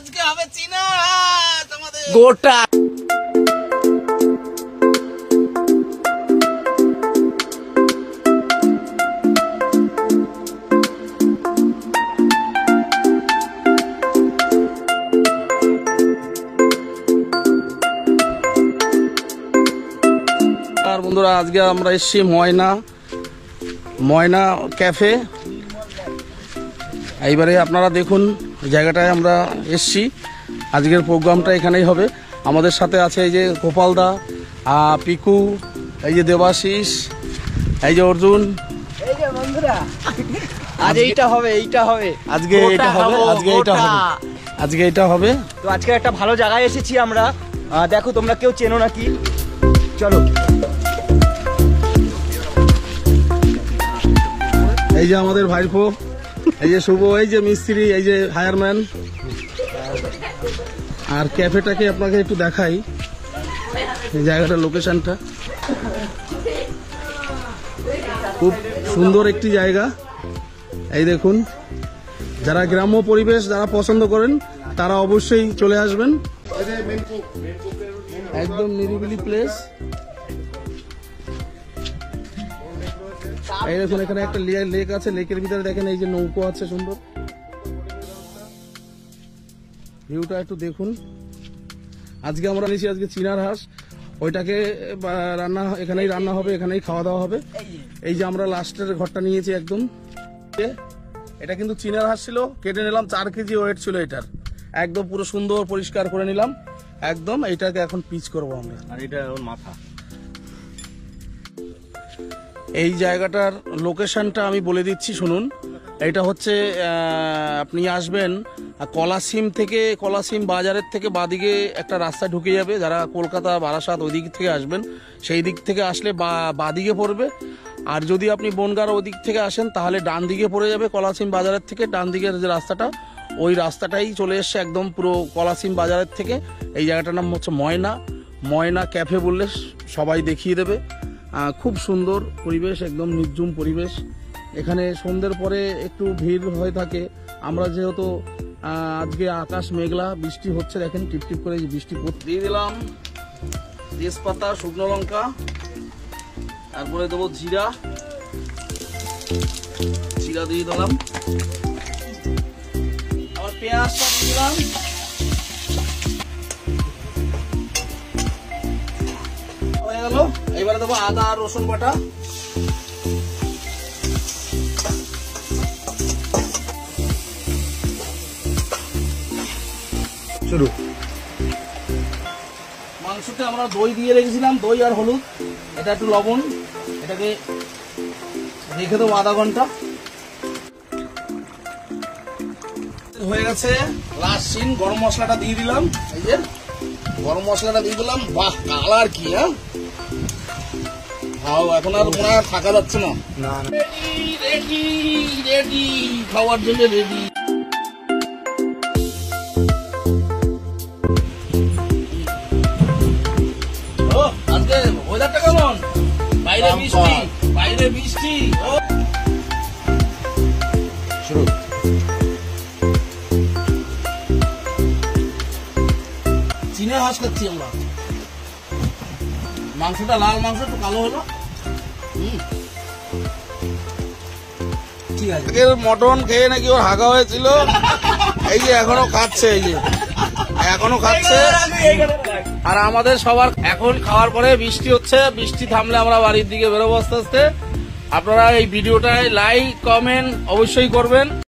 আজকে হবে চীনা হাঁস আমাদের গোটা। আর বন্ধুরা আজকে আমরা এসেছি ময়না ক্যাফে। এইবারে আপনারা দেখুন জায়গাটায় আমরা এসেছি, আজকের প্রোগ্রামটা এখানেই হবে। আমাদের সাথে আছে এই যে গোপালদা, পিকু, এই যে দেবাশিস, এই যে অর্জুন। এই যে বন্ধুরা আজ এইটা হবে আজকে এটা হবে। তো আজকে একটা ভালো জায়গায় এসেছি আমরা। দেখো তোমরা কেউ চেনো নাকি, চলো। এই যে আমাদের ভাইপো, এই যে শুভ, এই যে মিস্ত্রি, এই যে হায়ারম্যান। আর ক্যাফেটাকে আপনাকে একটু দেখাই, এই জায়গাটার লোকেশনটা খুব সুন্দর একটি জায়গা। এই দেখুন, যারা গ্রাম্য পরিবেশ যারা পছন্দ করেন তারা অবশ্যই চলে আসবেন। একদম নিরিবিলি প্লেস। এই দেখুন এখানে একটা লেক আছে, লেকের ভিতরে দেখেন এই যে নৌকো আছে, সুন্দর ভিউটা একটু দেখুন। আজকে আমরা নিয়েছি আজকে চীনার হাঁস, ওইটাকে এখানেই রান্না হবে, এখানেই খাওয়া দাওয়া হবে। এই যে আমরা লাস্টের ঘরটা নিয়েছি একদম। এটা কিন্তু চীনার হাঁস ছিল, কেটে নিলাম, 4 কেজি ওয়েট ছিল এটার। একদম পুরো সুন্দর পরিষ্কার করে নিলাম একদম। এইটাকে এখন পিচ করবো আমরা। আর এটা ওর মাথা। এই জায়গাটার লোকেশনটা আমি বলে দিচ্ছি শুনুন। এটা হচ্ছে আপনি আসবেন কলাসিম বাজারের থেকে বাদিকে একটা রাস্তা ঢুকে যাবে। যারা কলকাতা বারাসাত ওই দিক থেকে আসবেন, সেই দিক থেকে আসলে বাদিকে পড়বে। আর যদি আপনি বনগাঁ ওই দিক থেকে আসেন তাহলে ডান দিকে পড়ে যাবে। কলাসিম বাজারের থেকে ডান দিকের যে রাস্তাটা, ওই রাস্তাটাই চলে এসছে একদম পুরো কলাসিম বাজারের থেকে। এই জায়গাটার নাম হচ্ছে ময়না ক্যাফে, বললে সবাই দেখিয়ে দেবে। খুব সুন্দর পরিবেশ, একদম নির্জুম পরিবেশ। এখানে সন্ধ্যের পরে একটু ভিড় হয়ে থাকে। আমরা যেহেতু আজকে আকাশ মেঘলা, বৃষ্টি হচ্ছে, দেখেন টিপটিপ করে বৃষ্টি দিয়ে দিলাম। তেজপাতা, শুকনো লঙ্কা, তারপরে দেবো জিরা দিয়ে দিলাম। আবার পেঁয়াজটা দিয়ে দিলাম। হয়ে গেল। এবারে দেবো আদা আর রসুন বাটা। শুরু। মাংসতে আমরা দই দিয়ে রেখেছিলাম, দই আর হলুদ, এটা একটু লবণ, এটাকে রেখে দেবো আধা ঘন্টা। হয়ে গেছে। লাস্ট সিন, গরম মশলাটা দিয়ে দিলাম। এই যে গরম মশলাটা দিয়ে দিলাম। বাহ, কালার কি! খাও, এখন আর মনে হয় থাকা যাচ্ছে না। রেডি খাওয়ার জন্য রেডি। আজকে ওয়েদারটা কেমন? বাইরে বৃষ্টি। শুরু। চীনা হাঁস খাচ্ছি আমরা। মাংসটা লাল মাংস, একটু কালো হলো। ঠিক আছে। মটন খেয়ে নাকি ওর হাগা হয়েছিল, এই যে এখনো খাচ্ছে, আর আমাদের সবার এখন খাওয়ার পরে বৃষ্টি হচ্ছে। বৃষ্টি থামলে আমরা বাড়ির দিকে বেরোবো আস্তে আস্তে। আপনারা এই ভিডিওটায় লাইক কমেন্ট অবশ্যই করবেন।